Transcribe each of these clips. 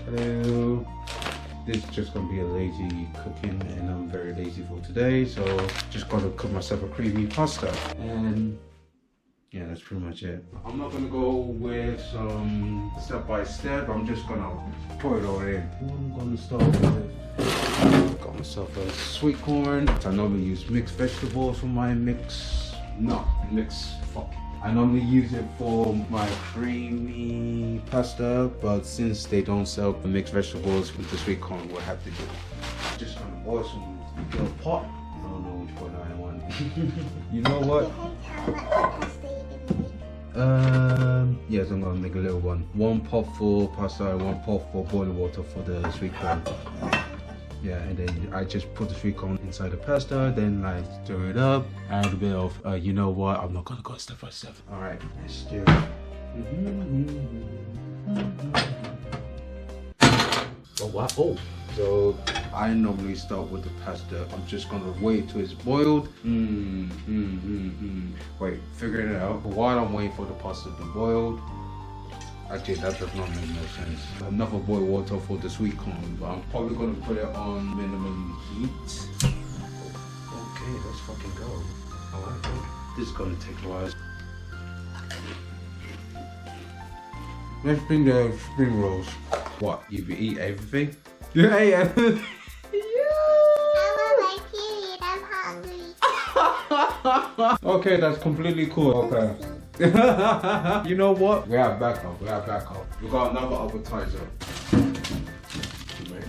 Hello. This is just gonna be a lazy cooking, and I'm very lazy for today, so just gotta cook myself a creamy pasta, and yeah, that's pretty much it. I'm not gonna go with some step by step. I'm just gonna pour it all in. I'm gonna start with, got myself a sweet corn. I normally use mixed vegetables for my I normally use it for my creamy pasta, but since they don't sell the mixed vegetables with the sweet corn, we'll have to do it. Just gonna boil some little pot. I don't know which one I want. You know what? Yes, I'm gonna make a little one. 1 pot for pasta, 1 pot for boiling water for the sweet corn. Yeah, and then I just put the sweet corn inside the pasta, then I stir it up, add a bit of, you know what, I'm not gonna go step by step. All right, let's stir it. Oh, wow, oh. So I normally start with the pasta. I'm just gonna wait till it's boiled. Wait, figuring it out. While I'm waiting for the pasta to boil, actually, that does not make no sense. Enough of boiled water for the sweet corn, but I'm probably gonna put it on minimum heat. Okay, let's fucking go. Alright, this is gonna take a while. Let's bring the spring rolls. What? You eat everything? You ate everything? Okay, that's completely cool. Okay. You know what? We have backup. We got another appetizer.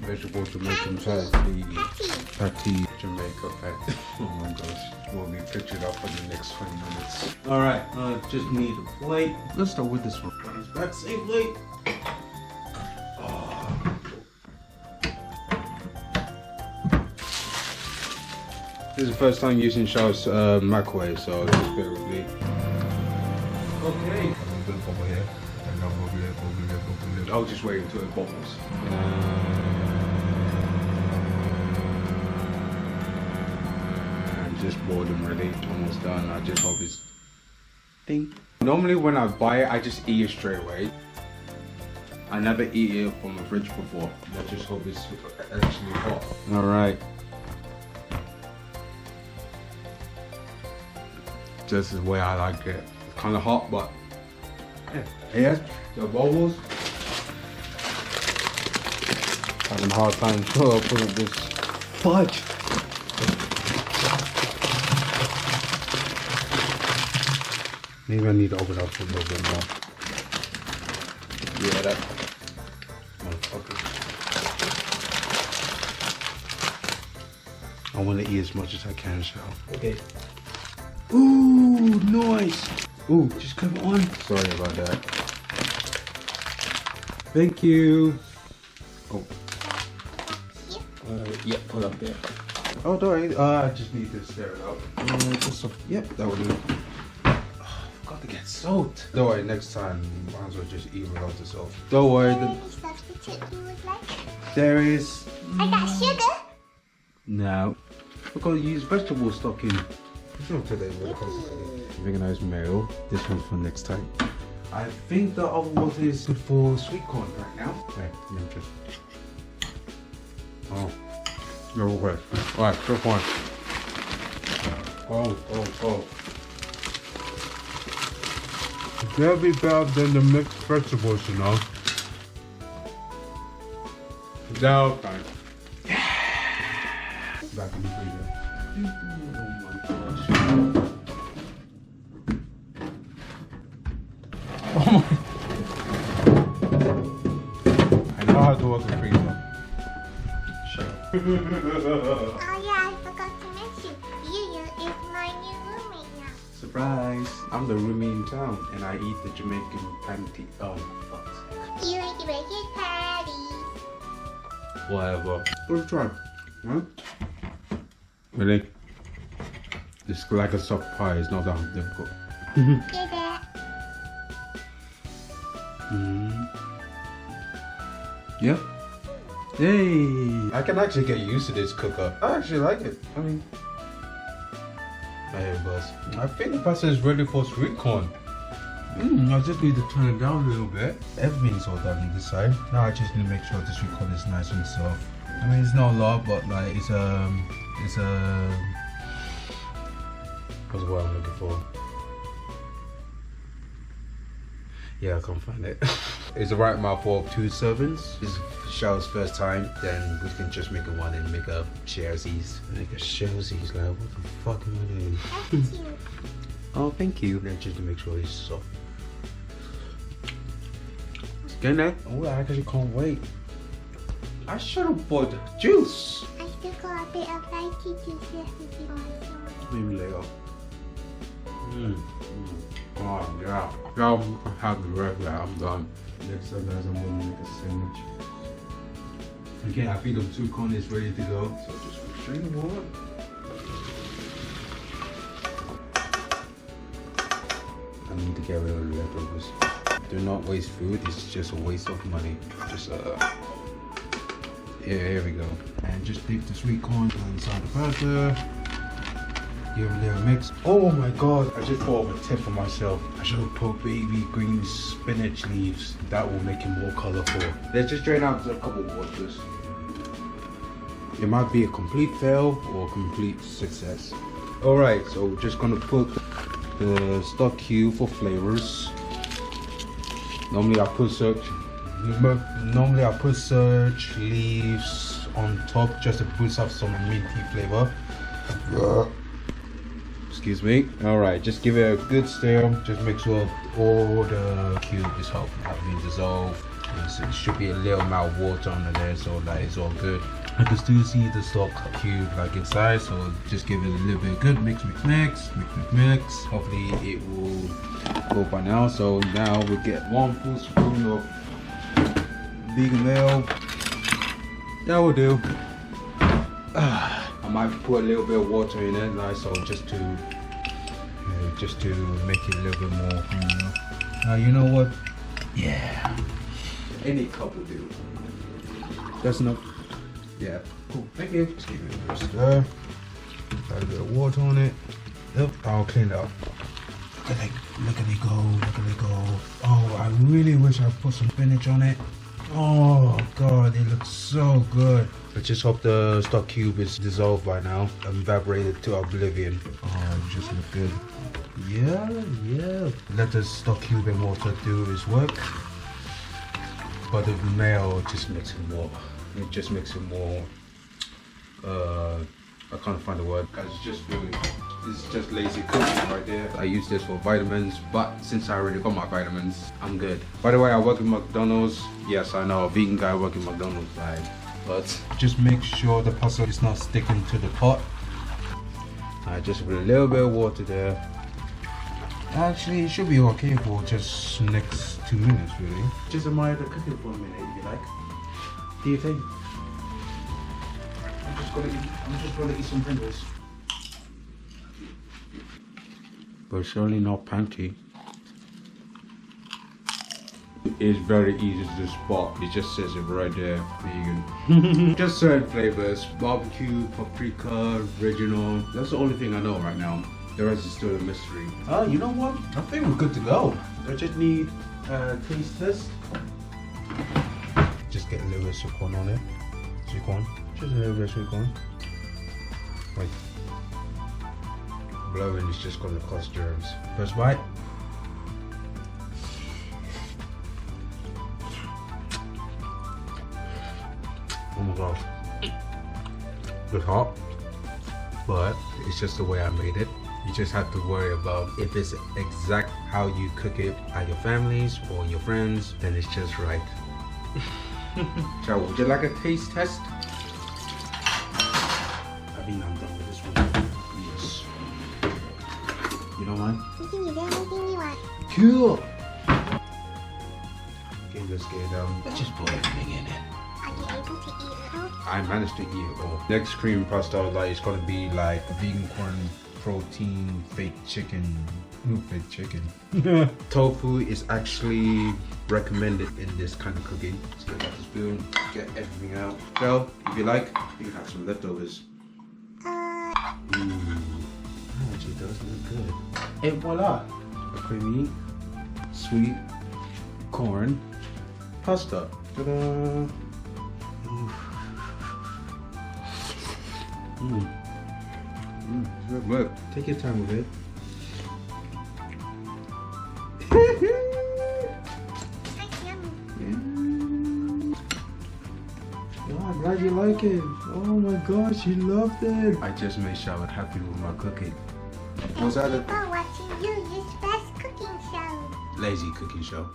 Vegetable Jamaican patty. Jamaica patty. Oh my gosh. We'll be pictured up for the next 20 minutes. Alright, just need a plate. Let's start with this one. Back safely. This is the first time using Xiao's microwave, so just bear with me. Okay. I'll just wait until it bubbles. Just boiled and ready, almost done. I just hope it's ding. Normally when I buy it, I just eat it straight away. I never eat it from the fridge before. I just hope it's actually hot. All right. Just the way I like it. It's kind of hot, but yeah, the bubbles. Having a hard time putting this fudge. Maybe I need to open up a little bit more. Yeah, that motherfucker. I want to eat as much as I can, so. Okay. Ooh, nice. Ooh, just come on. Sorry about that. Thank you. Oh. Yeah, put up there. Oh, don't worry. I just need to stir it up. Yep, that will do. Got to get salt. Don't worry, next time might as well just eat without the salt. Don't worry. Any substitute you would like? There is. I got sugar. No. We're gonna use vegetable stocking. It's not today, veganized mayo. This one's for next time. I think the other one is good for sweet corn right now. Okay, let me just. Oh, no way. Alright, good one. Oh. They'll be better than the mixed vegetables, you know. No, fine. Back in the freezer. Oh my. I know how to work the freezer. Sure. Oh yeah, I forgot to mention. You is my new roommate now. Surprise! I'm the roomie in town, and I eat the Jamaican patty. Oh, fuck. You eat Jamaican patties. Whatever. Let's try. Huh? Really? It's like a soft pie. It's not that difficult. Get that. Yep. Yay! I can actually get used to this cooker. I actually like it. I mean, I hear buzz. I think the pasta is ready for sweet corn. I just need to turn it down a little bit. Everything's all done on this side. Now I just need to make sure the sweet corn is nice and soft. I mean, it's not a lot, but like it's a what's the word I'm looking for? Yeah, I can't find it. It's the right amount for 2 servings. This is Xiao's first time. Then we can just make a one and make a sharesies. Make a sharesies. Like, what the fuck am I doing? That's cute. Oh, thank you. Then just to make sure it's soft. It's getting there. Oh, I actually can't wait. I should have bought the juice. I still got a bit of lychee juice left if you want some. Maybe later. Oh yeah. Now I'm happy right now. I'm done. Next up, guys, I'm gonna make a sandwich. Again, I think the sweet corn is ready to go. So just make sure you want. I need to get rid of the leftovers. Do not waste food. It's just a waste of money. Just yeah, here we go. And just dip the sweet corn inside the butter. Give it a little mix. Oh my god, I just thought of a tip for myself. I should have put baby green spinach leaves. That will make it more colorful. Let's just drain out a couple waters. It might be a complete fail or a complete success. Alright, so we're just gonna put the stock cube for flavors. Normally I put search leaves on top just to boost up some minty flavor. Excuse me. Alright, just give it a good stir. Just make sure all the cube is being dissolved. It should be a little amount of water under there, so that is all good. I can still see the stock cube like inside, so just give it a little bit good mix. Hopefully it will go by now. So now we get 1 full spoon of vegan mayo. That will do. I might put a little bit of water in it, like so, just to make it a little bit more. You know what? Yeah, any cup will do. That's enough. Yeah, cool. Thank you. Just give it a little stir. Add a bit of water on it. Yep, I'll clean it up. Look at it go. Oh, I really wish I put some spinach on it. Oh god, it looks so good. I just hope the stock cube is dissolved by now and evaporated to oblivion. Oh, it just looks good. Yeah. Let the stock cube and water do its work. But the mayo just makes it more. It just makes it more. I can't find the word. It's just lazy cooking right there. I use this for vitamins, but since I already got my vitamins, I'm good. By the way, I work in McDonald's. Yes, I know, a vegan guy working McDonald's, but just make sure the pasta is not sticking to the pot. I just put a little bit of water there. Actually, it should be okay for just next 2 minutes, really. Just admire the cooking for a minute, if you like. What do you think? I'm just gonna eat some Pringles. But surely not panty. It's very easy to spot. It just says it right there, vegan. Just certain flavors: barbecue, paprika, original. That's the only thing I know right now. The rest is still a mystery. Oh, you know what? I think we're good to go. I just need a taste test. Just get a little bit of sweet corn on it. Sweet corn. Just a little bit of sweet corn. Wait. Blowing is just gonna cause germs. First bite. Oh my gosh. It's hot, but it's just the way I made it. You just have to worry about if it's exact how you cook it at your families or your friends, then it's just right. So, would you like a taste test? I think I'm done with this one. Yes. You don't mind? You can use anything you want. Cool. Okay, let's get just put everything in it. Are you able to eat it all? I managed to eat it all. Next cream pasta, like it's gonna be like a vegan corn protein fake chicken. Ooh, fake chicken. Tofu is actually recommended in this kind of cooking. Let's get out the spoon, get everything out. So, if you like, you can have some leftovers. Actually does look good. And voila! A creamy sweet corn pasta. Ta-da! Look, take your time with it. That's yummy. Oh, I'm glad you like it. Oh my gosh, you loved it. I just made Charlotte happy with my cooking. Was that Thank you for watching Yuya's best cooking show. lazy cooking show?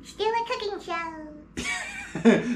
Still a cooking show.